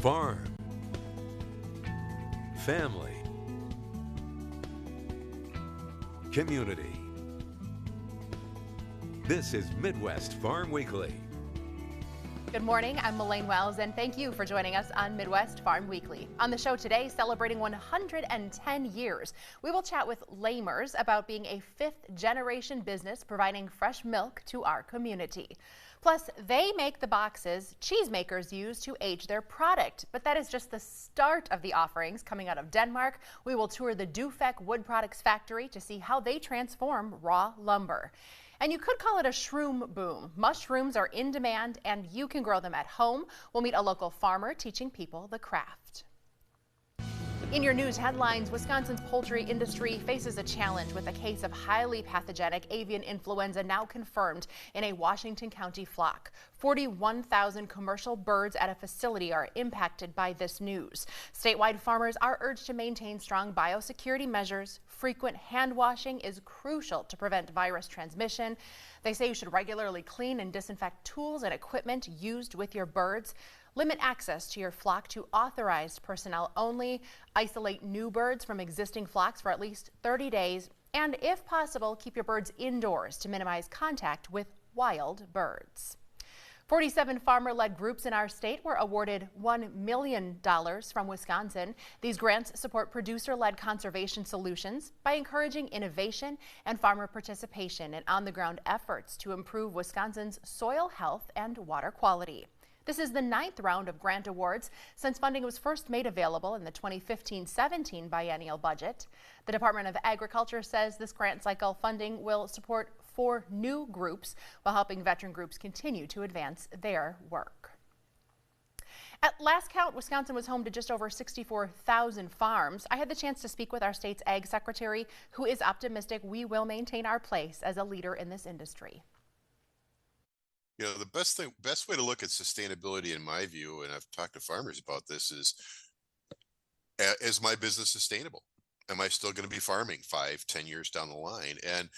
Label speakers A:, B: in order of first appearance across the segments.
A: farm, family, community. This is Midwest Farm Weekly.
B: Good morning, I'm Elaine Wells, and thank you for joining us on Midwest Farm Weekly. On the show today, celebrating 110 years, we will chat with Lamers about being a fifth-generation business providing fresh milk to our community. Plus, they make the boxes cheesemakers use to age their product. But that is just the start of the offerings coming out of Denmark. We will tour the Duc Wood Products factory to see how they transform raw lumber. And you could call it a shroom boom. Mushrooms are in demand and you can grow them at home. We'll meet a local farmer teaching people the craft. In your news headlines, Wisconsin's poultry industry faces a challenge with a case of highly pathogenic avian influenza now confirmed in a Washington County flock. 41,000 commercial birds at a facility are impacted by this news. Statewide farmers are urged to maintain strong biosecurity measures. Frequent hand washing is crucial to prevent virus transmission. They say you should regularly clean and disinfect tools and equipment used with your birds. Limit access to your flock to authorized personnel only. Isolate new birds from existing flocks for at least 30 days. And if possible, keep your birds indoors to minimize contact with wild birds. 47 farmer-led groups in our state were awarded $1 million from Wisconsin. These grants support producer-led conservation solutions by encouraging innovation and farmer participation in on-the-ground efforts to improve Wisconsin's soil health and water quality. This is the 9th round of grant awards since funding was first made available in the 2015-17 biennial budget. The Department of Agriculture says this grant cycle funding will support 4 new groups while helping veteran groups continue to advance their work. At last count, Wisconsin was home to just over 64,000 farms. I had the chance to speak with our state's ag secretary, who is optimistic we will maintain our place as a leader in this industry.
C: You know, the best way to look at sustainability, in my view, and I've talked to farmers about this, is my business sustainable? Am I still going to be farming 5-10 years down the line? And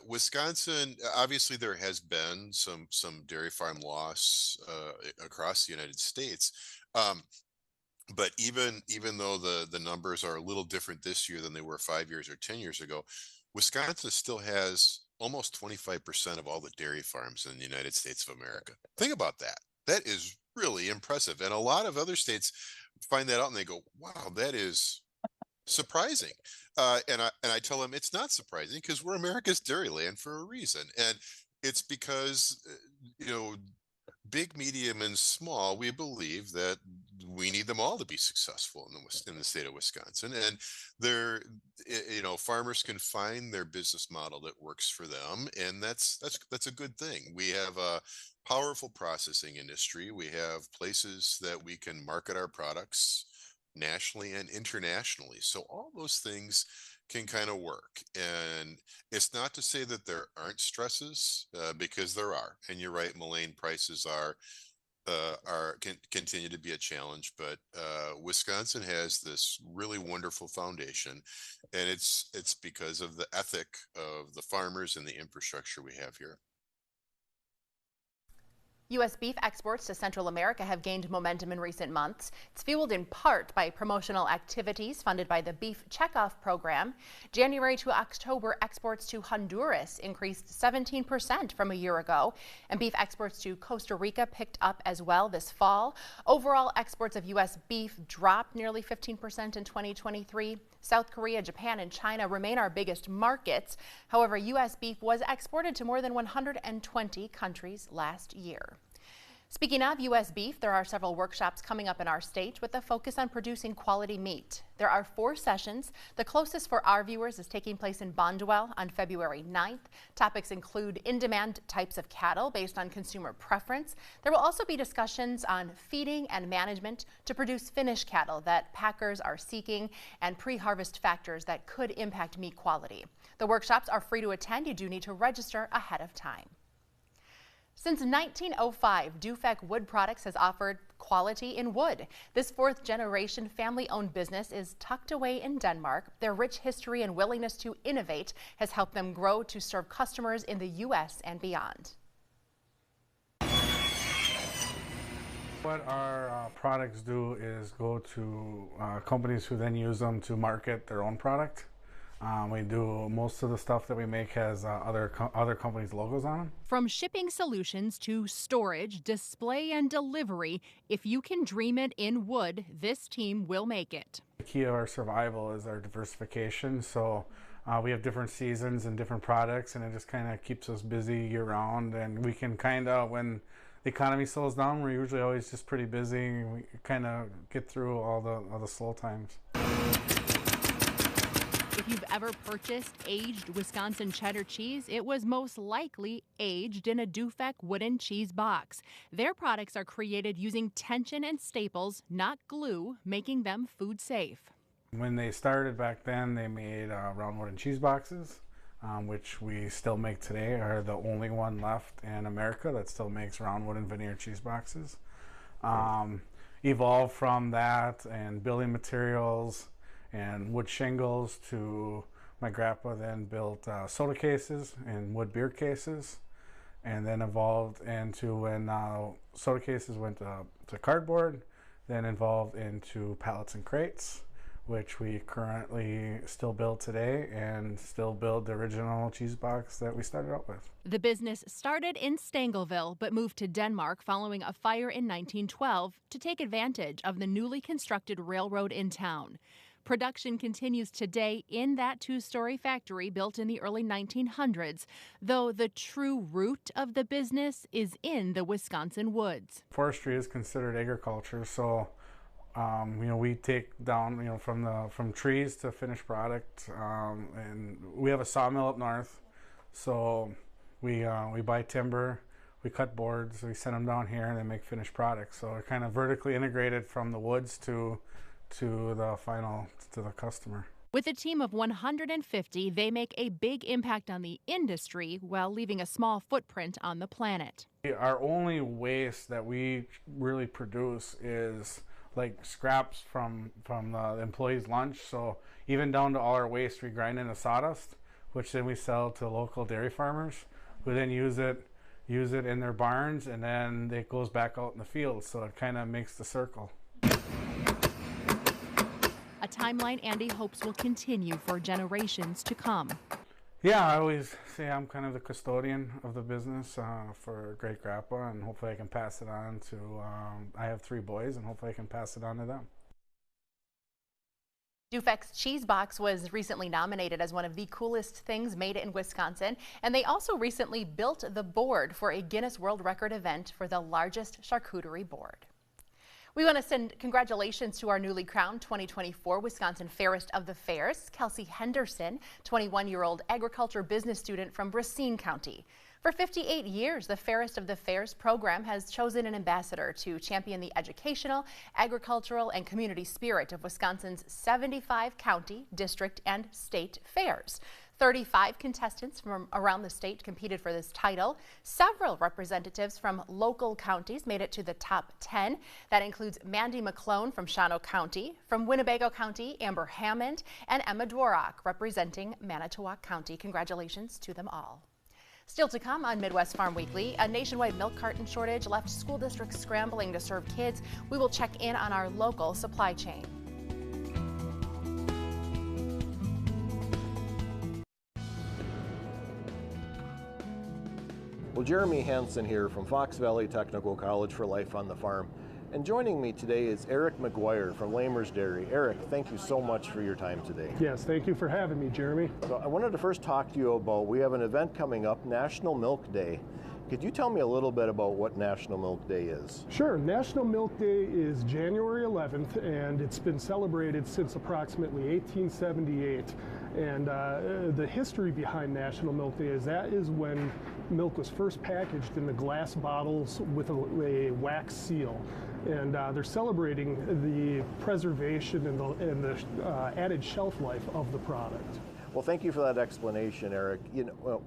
C: Wisconsin, obviously, there has been some dairy farm loss across the United States. But even though the numbers are a little different this year than they were 5 years or 10 years ago, Wisconsin still has almost 25% of all the dairy farms in the United States of America. Think about that. That is really impressive. And a lot of other states find that out and they go, wow, that is surprising. And I tell them it's not surprising because we're America's dairy land for a reason. And it's because, big, medium, and small, we believe that we need them all to be successful in the state of Wisconsin. And farmers can find their business model that works for them, and that's a good thing. We have a powerful processing industry. We have places that we can market our products nationally and internationally. So all those things can kind of work. And it's not to say that there aren't stresses, because there are. And you're right, Melaine, prices can continue to be a challenge, but Wisconsin has this really wonderful foundation, and it's because of the ethic of the farmers and the infrastructure we have here.
B: U.S. beef exports to Central America have gained momentum in recent months. It's fueled in part by promotional activities funded by the Beef Checkoff program. January to October exports to Honduras increased 17% from a year ago, and beef exports to Costa Rica picked up as well this fall. Overall, exports of U.S. beef dropped nearly 15% in 2023. South Korea, Japan, and China remain our biggest markets. However, U.S. beef was exported to more than 120 countries last year. Speaking of U.S. beef, there are several workshops coming up in our state with a focus on producing quality meat. There are 4 sessions. The closest for our viewers is taking place in Bonduel on February 9th. Topics include in-demand types of cattle based on consumer preference. There will also be discussions on feeding and management to produce finished cattle that packers are seeking and pre-harvest factors that could impact meat quality. The workshops are free to attend. You do need to register ahead of time. Since 1905, Duc Wood Products has offered quality in wood. This 4th-generation family-owned business is tucked away in Denmark. Their rich history and willingness to innovate has helped them grow to serve customers in the U.S. and beyond.
D: What our products do is go to companies who then use them to market their own product. We do most of the stuff that we make has other companies' logos on them.
B: From shipping solutions to storage, display, and delivery, if you can dream it in wood, this team will make it.
D: The key of our survival is our diversification. So we have different seasons and different products, and it just kind of keeps us busy year-round. And we can kind of, when the economy slows down, we're usually always just pretty busy. And we kind of get through all the slow times.
B: If you've ever purchased aged Wisconsin cheddar cheese, it was most likely aged in a Duc wooden cheese box. Their products are created using tension and staples, not glue, making them food safe.
D: When they started back then, they made round wooden cheese boxes, which we still make today, are the only one left in America that still makes round wooden veneer cheese boxes. Evolved from that and building materials and wood shingles to my grandpa then built soda cases and wood beer cases, and then evolved into when soda cases went to cardboard, then evolved into pallets and crates, which we currently still build today and still build the original cheese box that we started out with.
B: The business started in Stangleville but moved to Denmark following a fire in 1912 to take advantage of the newly constructed railroad in town. Production continues today in that two-story factory built in the early 1900s, though the true root of the business is in the Wisconsin woods.
D: Forestry is considered agriculture, so we take down from trees to finished product, and we have a sawmill up north, so we buy timber, we cut boards, we send them down here, and they make finished products. So we're kind of vertically integrated from the woods to the customer.
B: With a team of 150, they make a big impact on the industry while leaving a small footprint on the planet.
D: Our only waste that we really produce is like scraps from the employees' lunch. So even down to all our waste, we grind into sawdust, which then we sell to local dairy farmers, who then use it in their barns, and then it goes back out in the fields. So it kind of makes the circle.
B: A timeline Andy hopes will continue for generations to come.
D: Yeah, I always say I'm kind of the custodian of the business for great grandpa, and hopefully I can pass it on to, I have 3 boys, and hopefully I can pass it on to them.
B: Duc's Cheese Box was recently nominated as one of the coolest things made in Wisconsin, and they also recently built the board for a Guinness World Record event for the largest charcuterie board. We want to send congratulations to our newly crowned 2024 Wisconsin Fairest of the Fairs, Kelsey Henderson, 21-year-old agriculture business student from Racine County. For 58 years, the Fairest of the Fairs program has chosen an ambassador to champion the educational, agricultural, and community spirit of Wisconsin's 75 county, district, and state fairs. 35 contestants from around the state competed for this title. Several representatives from local counties made it to the top 10. That includes Mandy McClone from Shawano County, from Winnebago County, Amber Hammond, and Emma Dworak representing Manitowoc County. Congratulations to them all. Still to come on Midwest Farm Weekly, a nationwide milk carton shortage left school districts scrambling to serve kids. We will check in on our local supply chain.
E: Well, Jeremy Hansen here from Fox Valley Technical College for Life on the Farm. And joining me today is Eric McGuire from Lamers Dairy. Eric, thank you so much for your time today.
F: Yes, thank you for having me, Jeremy.
E: So I wanted to first talk to you about, we have an event coming up, National Milk Day. Could you tell me a little bit about what National Milk Day is?
F: Sure. National Milk Day is January 11th, and it's been celebrated since approximately 1878. And the history behind National Milk Day is that is when milk was first packaged in the glass bottles with a wax seal. And they're celebrating the preservation and the added shelf life of the product.
E: Well, thank you for that explanation, Eric.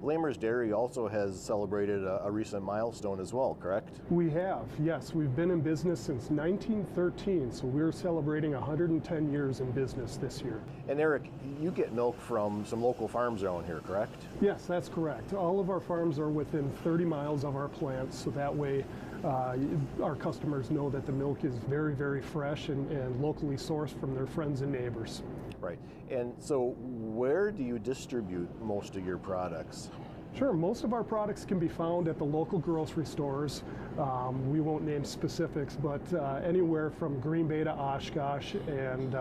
E: Lamers Dairy also has celebrated a recent milestone as well, correct?
F: We have, yes. We've been in business since 1913, so we're celebrating 110 years in business this year.
E: And Eric, you get milk from some local farms around here, correct?
F: Yes, that's correct. All of our farms are within 30 miles of our plants, so that way our customers know that the milk is very, very fresh and locally sourced from their friends and neighbors.
E: Right. And so where do you distribute most of your products?
F: Sure, most of our products can be found at the local grocery stores. We won't name specifics, but anywhere from Green Bay to Oshkosh and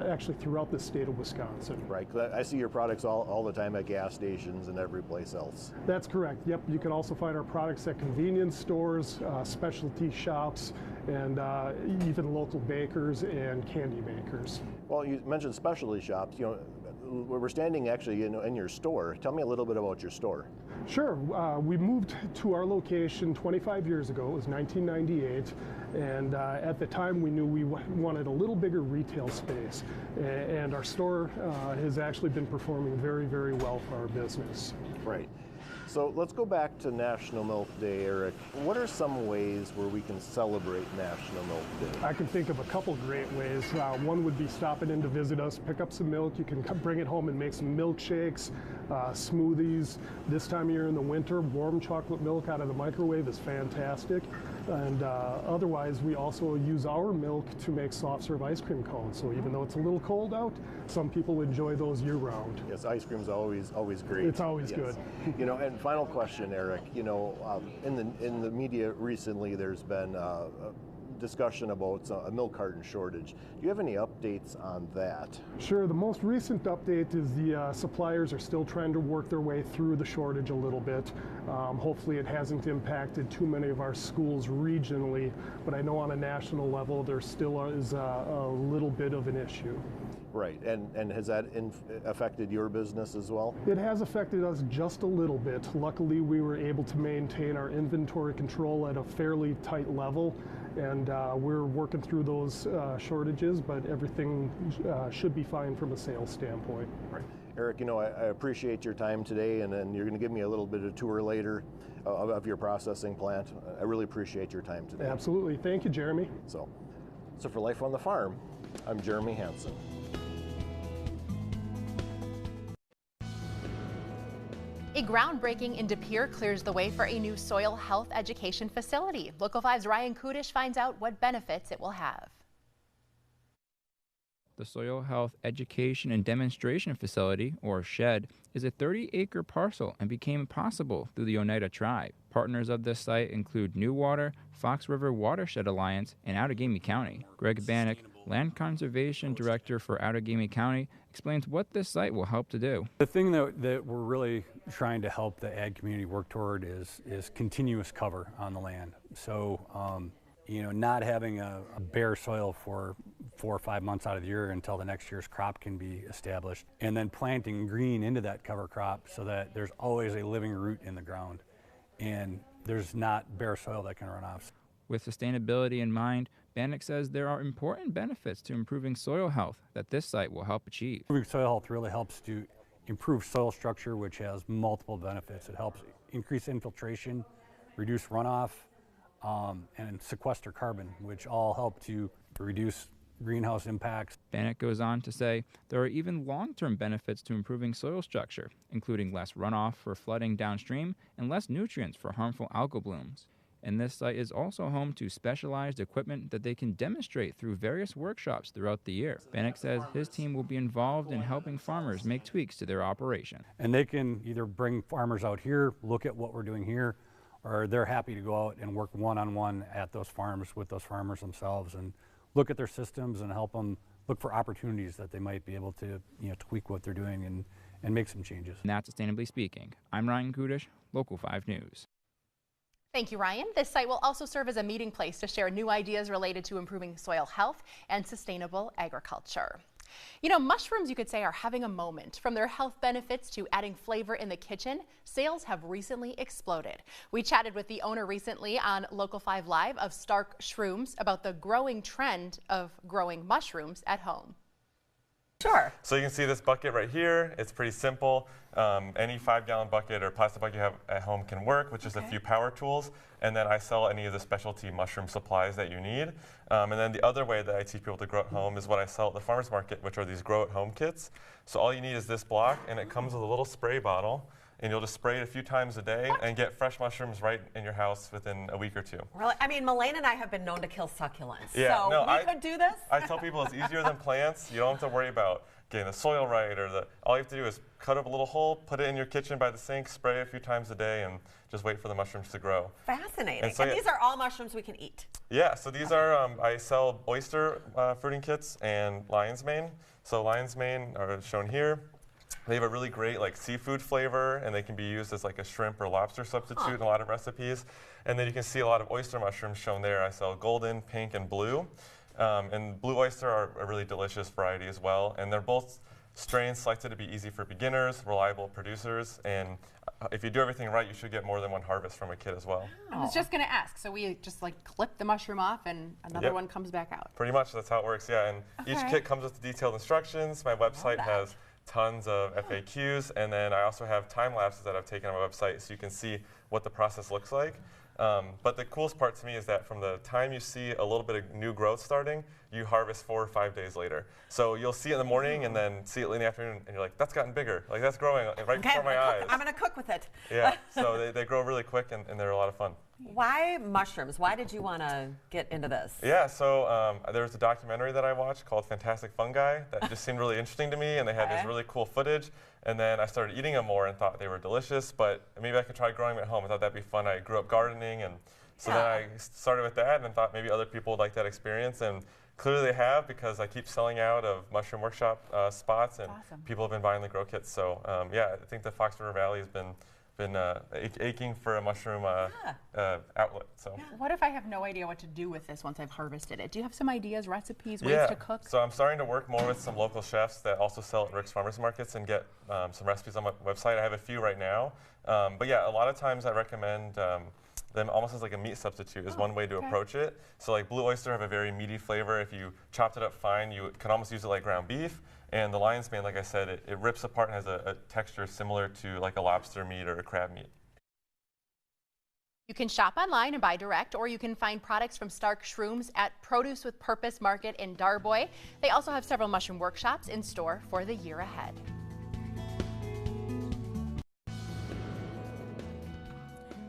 F: actually throughout the state of Wisconsin.
E: Right, 'cause I see your products all the time at gas stations and every place else.
F: That's correct, yep. You can also find our products at convenience stores, specialty shops, and even local bakers and candy makers.
E: Well, you mentioned specialty shops. You know, we're standing actually in your store. Tell me a little bit about your store.
F: Sure. We moved to our location 25 years ago. It was 1998. And at the time, we knew we wanted a little bigger retail space. And our store has actually been performing very, very well for our business.
E: Right. So let's go back to National Milk Day, Eric. What are some ways where we can celebrate National Milk Day?
F: I can think of a couple great ways. One would be stopping in to visit us, pick up some milk. You can bring it home and make some milkshakes, smoothies. This time of year in the winter, warm chocolate milk out of the microwave is fantastic. And otherwise, we also use our milk to make soft serve ice cream cones. So even though it's a little cold out, some people enjoy those year round.
E: Yes, ice cream's always great.
F: It's always good.
E: You know, and final question, Eric. You know, in the media recently, there's been discussion about a milk carton shortage. Do you have any updates on that?
F: Sure. The most recent update is the suppliers are still trying to work their way through the shortage a little bit. Hopefully it hasn't impacted too many of our schools regionally, but I know on a national level there still is a little bit of an issue.
E: Right, and has that affected your business as well?
F: It has affected us just a little bit. Luckily, we were able to maintain our inventory control at a fairly tight level, and we're working through those shortages, but everything should be fine from a sales standpoint.
E: Right. Eric, you know, I appreciate your time today, and then you're going to give me a little bit of a tour later of your processing plant. I really appreciate your time today.
F: Absolutely. Thank you, Jeremy.
E: So for Life on the Farm, I'm Jeremy Hansen.
B: A groundbreaking in De Pere clears the way for a new soil health education facility. Local 5's Ryan Kudish finds out what benefits it will have.
G: The Soil Health Education and Demonstration Facility, or SHED, is a 30-acre parcel and became possible through the Oneida tribe. Partners of this site include New Water, Fox River Watershed Alliance, and Outagamie County. Greg Bannock, Land Conservation Director for Outagamie County, explains what this site will help to do.
H: The thing that we're really trying to help the ag community work toward is continuous cover on the land. So, you know, not having a bare soil for 4 or 5 months out of the year until the next year's crop can be established, and then planting green into that cover crop so that there's always a living root in the ground and there's not bare soil that can run off.
G: With sustainability in mind, Bannock says there are important benefits to improving soil health that this site will help achieve.
H: Improving soil health really helps to improve soil structure, which has multiple benefits. It helps increase infiltration, reduce runoff, and sequester carbon, which all help to reduce greenhouse impacts.
G: Bannock goes on to say there are even long-term benefits to improving soil structure, including less runoff for flooding downstream and less nutrients for harmful algal blooms. And this site is also home to specialized equipment that they can demonstrate through various workshops throughout the year. Bannock says his team will be involved in helping farmers make tweaks to their operation.
H: And they can either bring farmers out here, look at what we're doing here, or they're happy to go out and work one-on-one at those farms with those farmers themselves and look at their systems and help them look for opportunities that they might be able to, you know, tweak what they're doing and make some changes.
G: And that's Sustainably Speaking. I'm Ryan Kudish, Local 5 News.
B: Thank you, Ryan. This site will also serve as a meeting place to share new ideas related to improving soil health and sustainable agriculture. You know, mushrooms, you could say, are having a moment. From their health benefits to adding flavor in the kitchen, sales have recently exploded. We chatted with the owner recently on Local 5 Live of Stark Shrooms about the growing trend of growing mushrooms at home.
I: Sure. So you can see this bucket right here. It's pretty simple. Any 5-gallon bucket or plastic bucket you have at home can work with just a few power tools. And then I sell any of the specialty mushroom supplies that you need. And then the other way that I teach people to grow at home is what I sell at the farmer's market, which are these grow at home kits. So all you need is this block, and it comes with a little spray bottle. and you'll just spray it a few times a day and get fresh mushrooms right in your house within a week or two.
J: Really? I mean, Melaine and I have been known to kill succulents.
I: Yeah,
J: so
I: no,
J: we could do this?
I: I tell people it's easier than plants. You don't have to worry about getting the soil right, or all you have to do is cut up a little hole, put it in your kitchen by the sink, spray it a few times a day, and just wait for the mushrooms to grow.
J: Fascinating.
I: And, so,
J: these are all mushrooms we can eat?
I: Yeah, so these are, I sell oyster fruiting kits and lion's mane. So lion's mane are shown here. They have a really great seafood flavor, and they can be used as a shrimp or lobster substitute in a lot of recipes. And then you can see a lot of oyster mushrooms shown there. I sell golden, pink, and blue. And blue oyster are a really delicious variety as well. And they're both strains selected to be easy for beginners, reliable producers, and if you do everything right, you should get more than one harvest from a kit as well.
B: I was just going to ask, so we just clip the mushroom off and another one comes back out?
I: Pretty much, that's how it works, yeah. And each kit comes with detailed instructions. My website has tons of FAQs, and then I also have time lapses that I've taken on my website so you can see what the process looks like. But the coolest part to me is that from the time you see a little bit of new growth starting, you harvest 4 or 5 days later. So you'll see it in the morning and then see it in the afternoon, and you're like, that's gotten bigger. That's growing right before my eyes.
J: I'm going to cook with it.
I: Yeah, so they grow really quick, and they're a lot of fun.
J: Why mushrooms? Why did you want to get into this?
I: Yeah, so there was a documentary that I watched called Fantastic Fungi that just seemed really interesting to me, and they had this really cool footage. And then I started eating them more and thought they were delicious, but maybe I could try growing them at home. I thought that'd be fun. I grew up gardening, and so then I started with that and thought maybe other people would like that experience. And clearly they have, because I keep selling out of Mushroom Workshop spots, and people have been buying the grow kits. So yeah, I think the Fox River Valley has been aching for a mushroom outlet. So.
B: What if I have no idea what to do with this once I've harvested it? Do you have some ideas, recipes, ways to cook?
I: So I'm starting to work more with some local chefs that also sell at Rick's Farmers Markets and get some recipes on my website. I have a few right now. But yeah, a lot of times I recommend them almost as a meat substitute is one way to approach it. So blue oyster have a very meaty flavor. If you chopped it up fine, you can almost use it like ground beef. And the lion's mane, like I said, it rips apart and has a texture similar to a lobster meat or a crab meat.
B: You can shop online and buy direct, or you can find products from Stark Shrooms at Produce with Purpose Market in Darboy. They also have several mushroom workshops in store for the year ahead.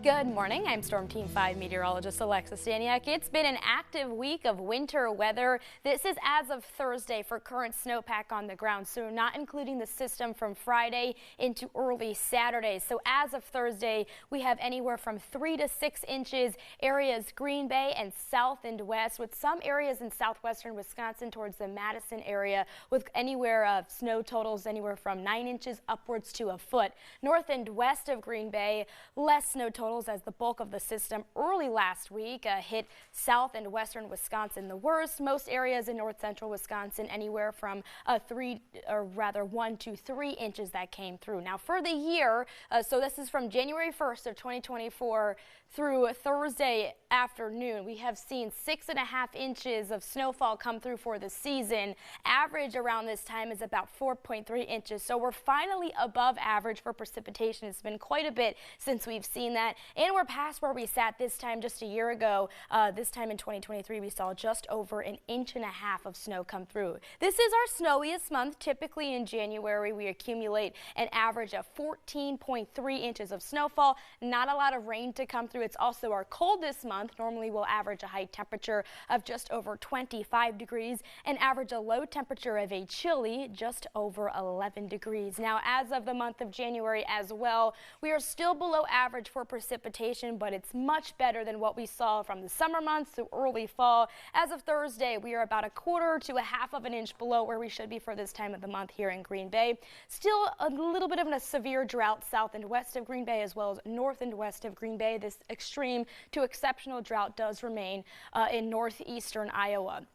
K: Good morning. I'm Storm Team 5 meteorologist Alexa Staniak. It's been an active week of winter weather. This is as of Thursday for current snowpack on the ground, so not including the system from Friday into early Saturday. So as of Thursday, we have anywhere from 3 to 6 inches, areas Green Bay and south and west, with some areas in southwestern Wisconsin towards the Madison area with anywhere snow totals anywhere from 9 inches upwards to a foot. North and west of Green Bay, less snow totals as the bulk of the system early last week hit south and western Wisconsin the worst. Most areas in north central Wisconsin anywhere from 1 to 3 inches that came through. Now for the year, so this is from January 1st of 2024 through Thursday afternoon, we have seen 6.5 inches of snowfall come through for the season. Average around this time is about 4.3 inches. So we're finally above average for precipitation. It's been quite a bit since we've seen that. And we're past where we sat this time just a year ago. This time in 2023, we saw just over 1.5 inches of snow come through. This is our snowiest month. Typically in January, we accumulate an average of 14.3 inches of snowfall. Not a lot of rain to come through. It's also our coldest month. Normally we'll average a high temperature of just over 25 degrees and average a low temperature of a chilly just over 11 degrees. Now, as of the month of January as well, we are still below average for precipitation, but it's much better than what we saw from the summer months to early fall. As of Thursday, we are about 1/4 to 1/2 of an inch below where we should be for this time of the month here in Green Bay. Still a little bit of a severe drought south and west of Green Bay as well as north and west of Green Bay. This extreme to exceptional drought does remain in northeastern Iowa.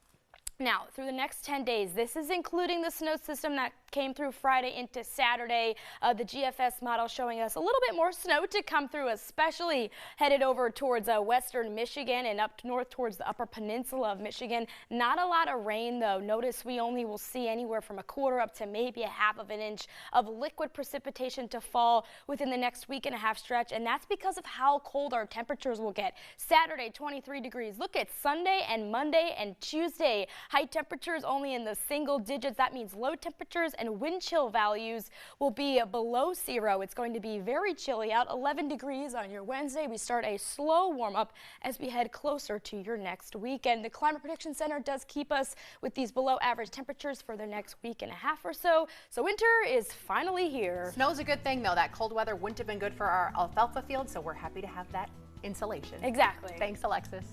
K: Now, through the next 10 days, this is including the snow system that came through Friday into Saturday. The GFS model showing us a little bit more snow to come through, especially headed over towards western Michigan and up north towards the upper peninsula of Michigan. Not a lot of rain, though. Notice we only will see anywhere from 1/4 up to maybe 1/2 of an inch of liquid precipitation to fall within the next week and a half stretch, and that's because of how cold our temperatures will get. Saturday, 23 degrees. Look at Sunday and Monday and Tuesday. High temperatures only in the single digits. That means low temperatures and wind chill values will be below 0. It's going to be very chilly out, 11 degrees on your Wednesday. We start a slow warm up as we head closer to your next weekend. The Climate Prediction Center does keep us with these below average temperatures for the next week and a half or so. So winter is finally here.
B: Snow's a good thing though. That cold weather wouldn't have been good for our alfalfa field, so we're happy to have that insulation.
K: Exactly.
B: Thanks, Alexis.